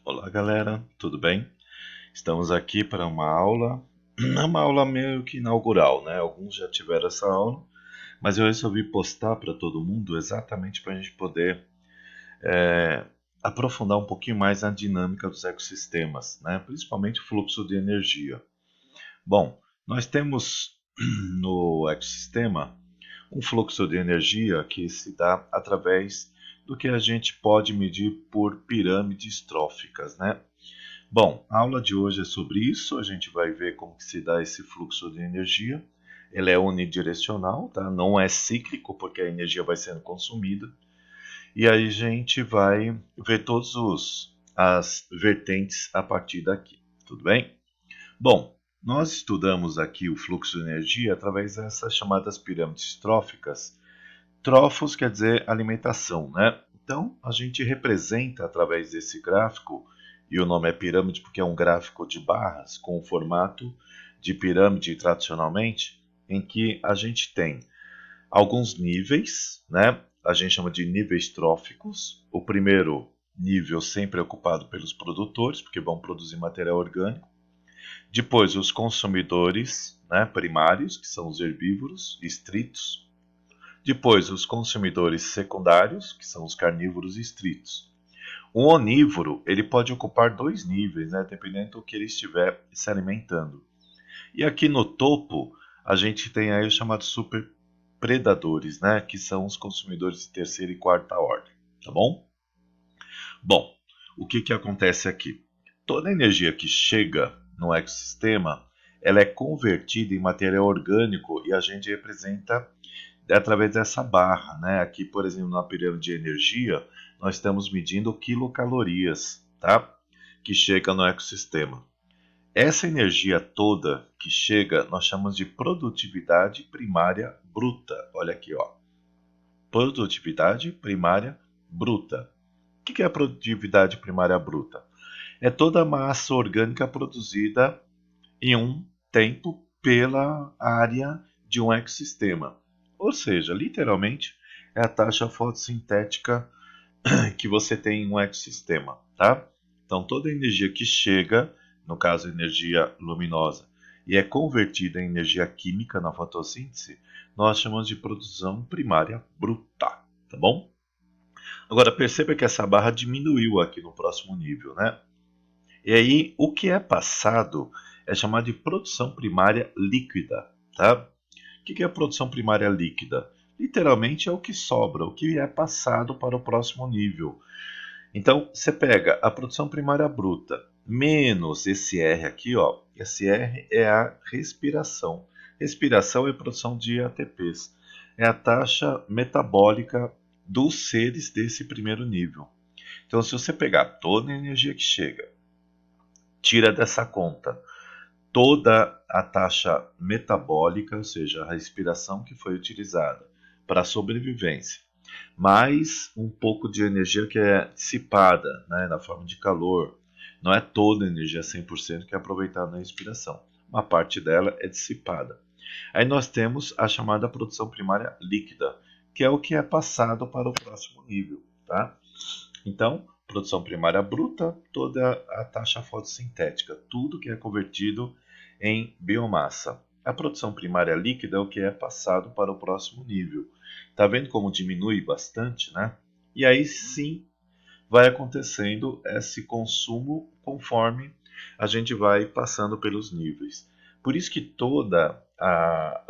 Olá, galera, tudo bem? Estamos aqui para uma aula meio que inaugural, né? Alguns já tiveram essa aula, mas eu resolvi postar para todo mundo exatamente para a gente poder é, aprofundar um pouquinho mais na dinâmica dos ecossistemas, né? Principalmente o fluxo de energia. Bom, nós temos no ecossistema um fluxo de energia que se dá através do que a gente pode medir por pirâmides tróficas, né? Bom, a aula de hoje é sobre isso. A gente vai ver como que se dá esse fluxo de energia. Ele é unidirecional, tá? Não é cíclico, porque a energia vai sendo consumida. E aí a gente vai ver todas as vertentes a partir daqui. Tudo bem? Bom, nós estudamos aqui o fluxo de energia através dessas chamadas pirâmides tróficas. Trofos quer dizer alimentação, né? Então, a gente representa através desse gráfico, e o nome é pirâmide porque é um gráfico de barras com o formato de pirâmide tradicionalmente, em que a gente tem alguns níveis, né? A gente chama de níveis tróficos. O primeiro nível sempre é ocupado pelos produtores, porque vão produzir material orgânico. Depois, os consumidores, né, primários, que são os herbívoros estritos. Depois, os consumidores secundários, que são os carnívoros estritos. Um onívoro, ele pode ocupar dois níveis, né, dependendo do que ele estiver se alimentando. E aqui no topo, a gente tem aí os chamados superpredadores, né, que são os consumidores de terceira e quarta ordem, tá bom? Bom, o que que acontece aqui? Toda a energia que chega no ecossistema, ela é convertida em material orgânico e a gente representa através dessa barra, né? Aqui, por exemplo, na pirâmide de energia, nós estamos medindo quilocalorias, tá? Que chega no ecossistema. Essa energia toda que chega, nós chamamos de produtividade primária bruta. Olha aqui, ó. Produtividade primária bruta. O que é a produtividade primária bruta? É toda a massa orgânica produzida em um tempo pela área de um ecossistema. Ou seja, literalmente, é a taxa fotossintética que você tem em um ecossistema, tá? Então, toda a energia que chega, no caso, energia luminosa, e é convertida em energia química na fotossíntese, nós chamamos de produção primária bruta, tá bom? Agora, perceba que essa barra diminuiu aqui no próximo nível, né? E aí, o que é passado é chamado de produção primária líquida, tá? O que é a produção primária líquida? Literalmente é o que sobra, o que é passado para o próximo nível. Então, você pega a produção primária bruta menos esse R aqui, ó. Esse R é a respiração. Respiração é produção de ATPs. É a taxa metabólica dos seres desse primeiro nível. Então, se você pegar toda a energia que chega, tira dessa conta toda a taxa metabólica, ou seja, a respiração que foi utilizada para a sobrevivência, mais um pouco de energia que é dissipada, né, na forma de calor. Não é toda a energia 100% que é aproveitada na respiração. Uma parte dela é dissipada. Aí nós temos a chamada produção primária líquida, que é o que é passado para o próximo nível, tá? Então, produção primária bruta, toda a taxa fotossintética, tudo que é convertido em biomassa. A produção primária líquida é o que é passado para o próximo nível. Tá vendo como diminui bastante, né? E aí sim vai acontecendo esse consumo conforme a gente vai passando pelos níveis. Por isso que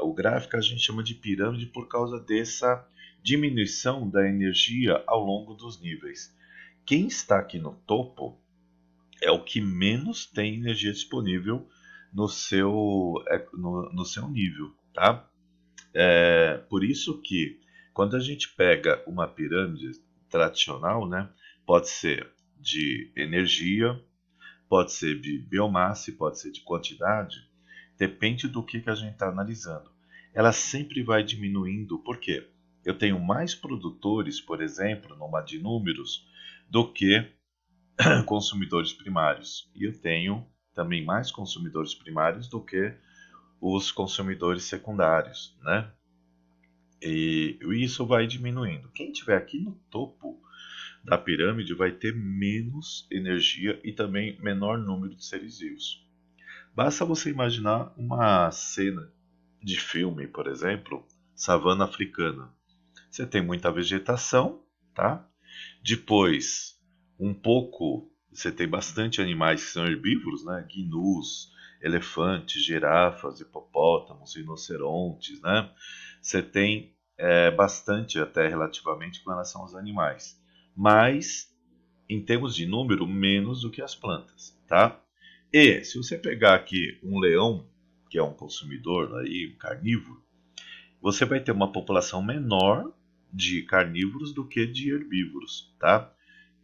o gráfico a gente chama de pirâmide por causa dessa diminuição da energia ao longo dos níveis. Quem está aqui no topo é o que menos tem energia disponível no seu nível, tá? É por isso que quando a gente pega uma pirâmide tradicional, né, pode ser de energia, pode ser de biomassa, pode ser de quantidade, depende do que a gente está analisando. Ela sempre vai diminuindo, por quê? Eu tenho mais produtores, por exemplo, numa de números, do que consumidores primários. E eu tenho também mais consumidores primários do que os consumidores secundários, né? E isso vai diminuindo. Quem estiver aqui no topo da pirâmide vai ter menos energia e também menor número de seres vivos. Basta você imaginar uma cena de filme, por exemplo, savana africana. Você tem muita vegetação, tá? Depois, um pouco, você tem bastante animais que são herbívoros, né? Gnus, elefantes, girafas, hipopótamos, rinocerontes, né? Você tem bastante até relativamente com relação aos animais. Mas, em termos de número, menos do que as plantas, tá? E, se você pegar aqui um leão, que é um consumidor aí, um carnívoro, você vai ter uma população menor de carnívoros do que de herbívoros, tá?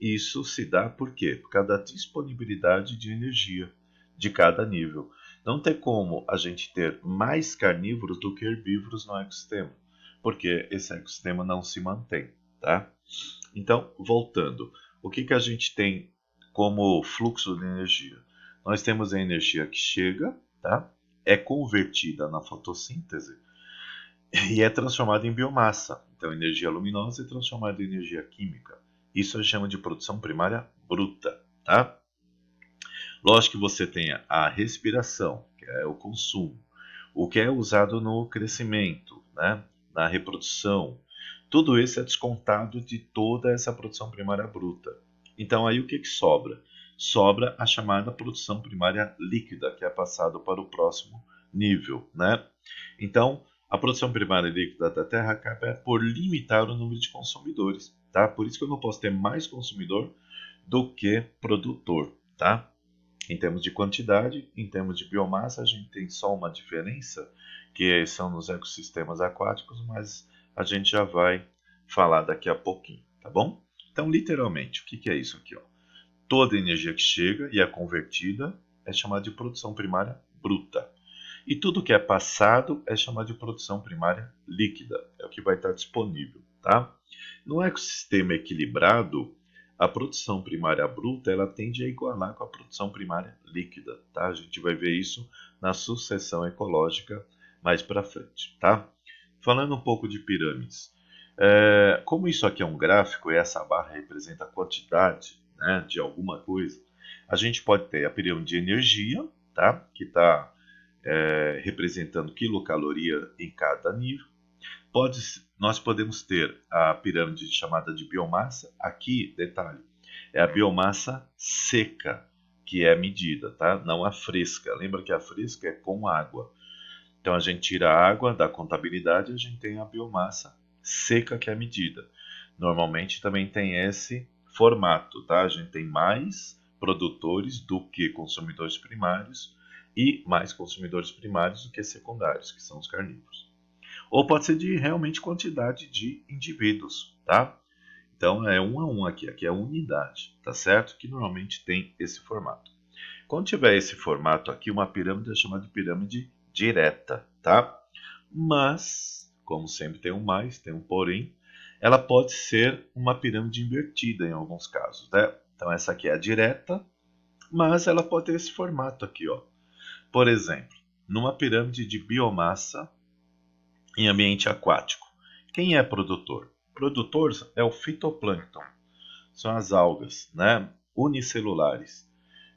Isso se dá por quê? Por causa da disponibilidade de energia de cada nível. Não tem como a gente ter mais carnívoros do que herbívoros no ecossistema, porque esse ecossistema não se mantém, tá? Então, voltando, o que a gente tem como fluxo de energia? Nós temos a energia que chega, tá? É convertida na fotossíntese e é transformada em biomassa. Então, energia luminosa é transformada em energia química. Isso a gente chama de produção primária bruta, tá? Lógico que você tem a respiração, que é o consumo, o que é usado no crescimento, né? Na reprodução. Tudo isso é descontado de toda essa produção primária bruta. Então, aí o que sobra? Sobra a chamada produção primária líquida, que é passado para o próximo nível, né? Então, a produção primária líquida da Terra acaba por limitar o número de consumidores, tá? Por isso que eu não posso ter mais consumidor do que produtor, tá? Em termos de quantidade, em termos de biomassa, a gente tem só uma diferença, que são nos ecossistemas aquáticos, mas a gente já vai falar daqui a pouquinho, tá bom? Então, literalmente, o que é isso aqui, ó? Toda energia que chega e é convertida é chamada de produção primária bruta. E tudo que é passado é chamado de produção primária líquida, é o que vai estar disponível, tá? No ecossistema equilibrado, a produção primária bruta ela tende a igualar com a produção primária líquida, tá? A gente vai ver isso na sucessão ecológica mais para frente, tá? Falando um pouco de pirâmides, como isso aqui é um gráfico e essa barra representa a quantidade, né, de alguma coisa, a gente pode ter a pirâmide de energia, tá? Que está representando quilocaloria em cada nível. Nós podemos ter a pirâmide chamada de biomassa. Aqui, detalhe, é a biomassa seca que é medida, tá? Não a fresca. Lembra que a fresca é com água. Então a gente tira a água da contabilidade e a gente tem a biomassa seca que é medida. Normalmente também tem esse formato, tá? A gente tem mais produtores do que consumidores primários e mais consumidores primários do que secundários, que são os carnívoros. Ou pode ser de realmente quantidade de indivíduos, tá? Então é um a um aqui é a unidade, tá certo? Que normalmente tem esse formato. Quando tiver esse formato aqui, uma pirâmide é chamada de pirâmide direta, tá? Mas, como sempre tem um mais, tem um porém, ela pode ser uma pirâmide invertida em alguns casos, né? Então essa aqui é a direta, mas ela pode ter esse formato aqui, ó. Por exemplo, numa pirâmide de biomassa em ambiente aquático. Quem é produtor? Produtor é o fitoplâncton, são as algas, né? Unicelulares.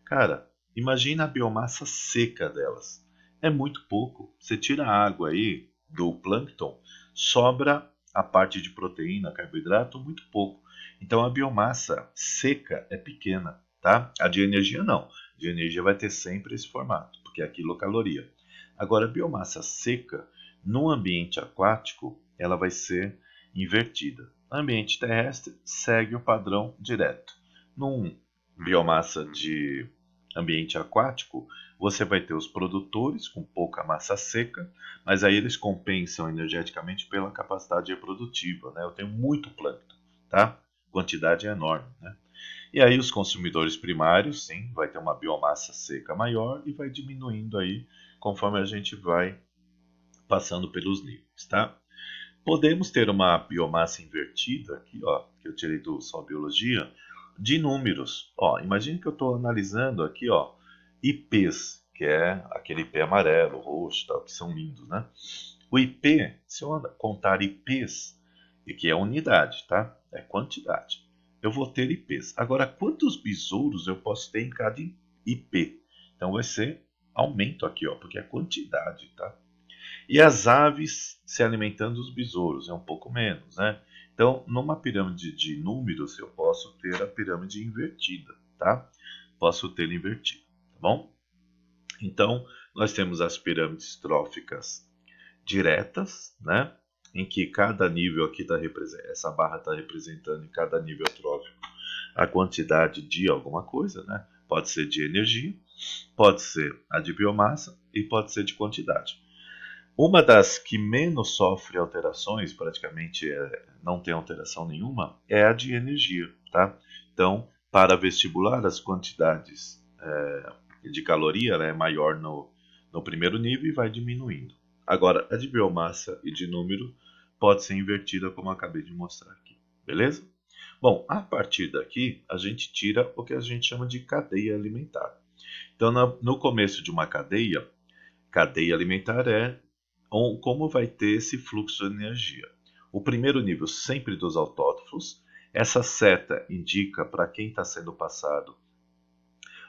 Cara, imagina a biomassa seca delas. É muito pouco. Você tira a água aí do plâncton, sobra a parte de proteína, carboidrato, muito pouco. Então a biomassa seca é pequena, tá? A de energia não. A de energia vai ter sempre esse formato, porque é quilocaloria. Agora a biomassa seca, no ambiente aquático, ela vai ser invertida. No ambiente terrestre, segue o padrão direto. Num biomassa de ambiente aquático, você vai ter os produtores com pouca massa seca, mas aí eles compensam energeticamente pela capacidade reprodutiva, né? Eu tenho muito plâncton, tá? A quantidade é enorme, né? E aí os consumidores primários, sim, vai ter uma biomassa seca maior e vai diminuindo aí conforme a gente vai passando pelos níveis, tá? Podemos ter uma biomassa invertida, aqui, ó, que eu tirei do Só Biologia, de números. Ó, imagine que eu estou analisando aqui, ó, IPs, que é aquele IP amarelo, roxo, tal, que são lindos, né? O IP, se eu contar IPs, e que é unidade, tá? É quantidade. eu vou ter IPs. Agora, quantos besouros eu posso ter em cada IP? Então vai ser aumento aqui, ó, porque é quantidade, tá? E as aves se alimentando dos besouros, é um pouco menos, né? Então, numa pirâmide de números, eu posso ter a pirâmide invertida, tá? Posso ter invertida, tá bom? Então, nós temos as pirâmides tróficas diretas, né? Em que cada nível aqui está representando, essa barra está representando em cada nível trófico a quantidade de alguma coisa, né? Pode ser de energia, pode ser a de biomassa e pode ser de quantidade. Uma das que menos sofre alterações, praticamente não tem alteração nenhuma, é a de energia, tá? Então, para vestibular, as quantidades de caloria, ela é maior no primeiro nível e vai diminuindo. Agora, a de biomassa e de número pode ser invertida, como eu acabei de mostrar aqui, beleza? Bom, a partir daqui, a gente tira o que a gente chama de cadeia alimentar. Então, no começo de uma cadeia alimentar é como vai ter esse fluxo de energia. O primeiro nível sempre dos autótrofos, essa seta indica para quem está sendo passado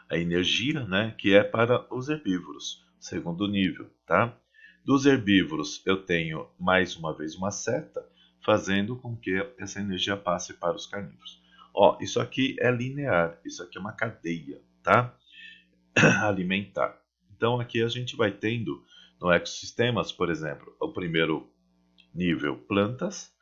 a energia, né, que é para os herbívoros, segundo nível, tá? Dos herbívoros eu tenho mais uma vez uma seta fazendo com que essa energia passe para os carnívoros. Ó, isso aqui é linear, isso aqui é uma cadeia, tá? Alimentar. Então aqui a gente vai tendo no ecossistemas, por exemplo, o primeiro nível plantas,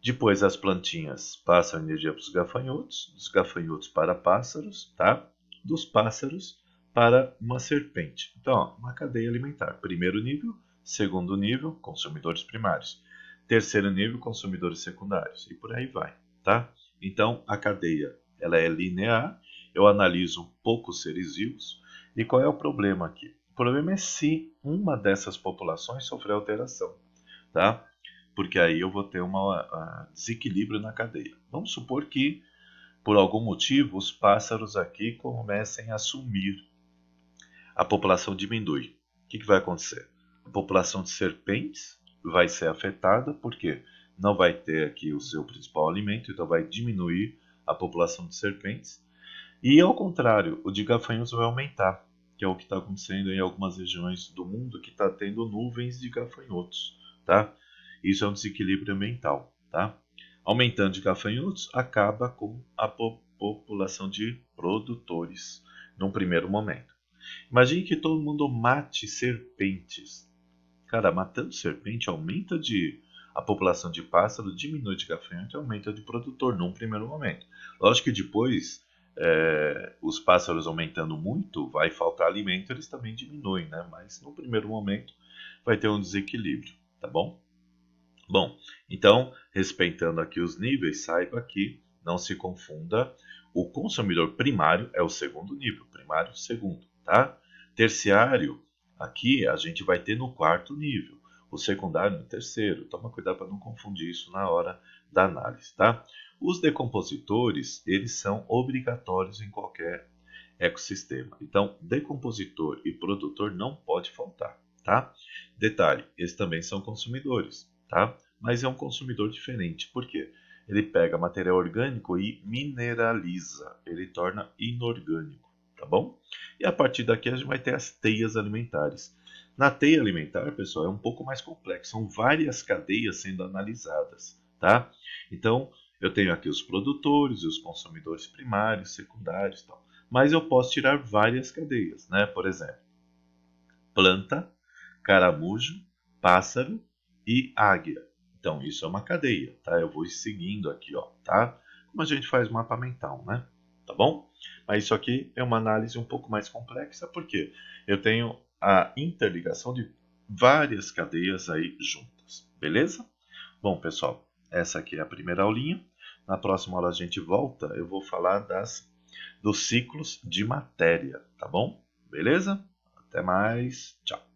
depois as plantinhas passam energia para os gafanhotos, dos gafanhotos para pássaros, tá? Dos pássaros para uma serpente. Então, ó, uma cadeia alimentar. Primeiro nível, segundo nível, consumidores primários. Terceiro nível, consumidores secundários. E por aí vai, tá? Então, a cadeia ela é linear. Eu analiso poucos seres vivos. E qual é o problema aqui? O problema é se uma dessas populações sofrer alteração, tá? Porque aí eu vou ter um desequilíbrio na cadeia. Vamos supor que, por algum motivo, os pássaros aqui comecem a sumir. A população diminui. O que vai acontecer? A população de serpentes vai ser afetada, porque não vai ter aqui o seu principal alimento, então vai diminuir a população de serpentes. E ao contrário, o de gafanhotos vai aumentar, que é o que está acontecendo em algumas regiões do mundo que está tendo nuvens de gafanhotos, tá? Isso é um desequilíbrio ambiental, tá? Aumentando de gafanhotos, acaba com a população de produtores, num primeiro momento. Imagine que todo mundo mate serpentes. Cara, matando serpente aumenta a população de pássaro, diminui de gafanhoto e aumenta de produtor num primeiro momento. Lógico que depois, os pássaros aumentando muito, vai faltar alimento, eles também diminuem, né? Mas no primeiro momento vai ter um desequilíbrio, tá bom? Bom, então, respeitando aqui os níveis, saiba que não se confunda. O consumidor primário é o segundo nível, primário, segundo, tá? Terciário, aqui a gente vai ter no quarto nível, o secundário no terceiro. Toma cuidado para não confundir isso na hora da análise, tá? Os decompositores, eles são obrigatórios em qualquer ecossistema. Então, decompositor e produtor não pode faltar, tá? Detalhe, eles também são consumidores, tá? Mas é um consumidor diferente. Por quê? Ele pega material orgânico e mineraliza, ele torna inorgânico, tá bom? E a partir daqui a gente vai ter as teias alimentares. Na teia alimentar, pessoal, é um pouco mais complexo, são várias cadeias sendo analisadas, tá? Então, eu tenho aqui os produtores, os consumidores primários, secundários e tal. Mas eu posso tirar várias cadeias, né? Por exemplo, planta, caramujo, pássaro e águia. Então, isso é uma cadeia, tá? Eu vou seguindo aqui, ó, tá? Como a gente faz mapa mental, né? Tá bom? Mas isso aqui é uma análise um pouco mais complexa, porque eu tenho a interligação de várias cadeias aí juntas, beleza? Bom, pessoal, essa aqui é a primeira aulinha. Na próxima aula a gente volta, eu vou falar dos ciclos de matéria, tá bom? Beleza? Até mais, tchau.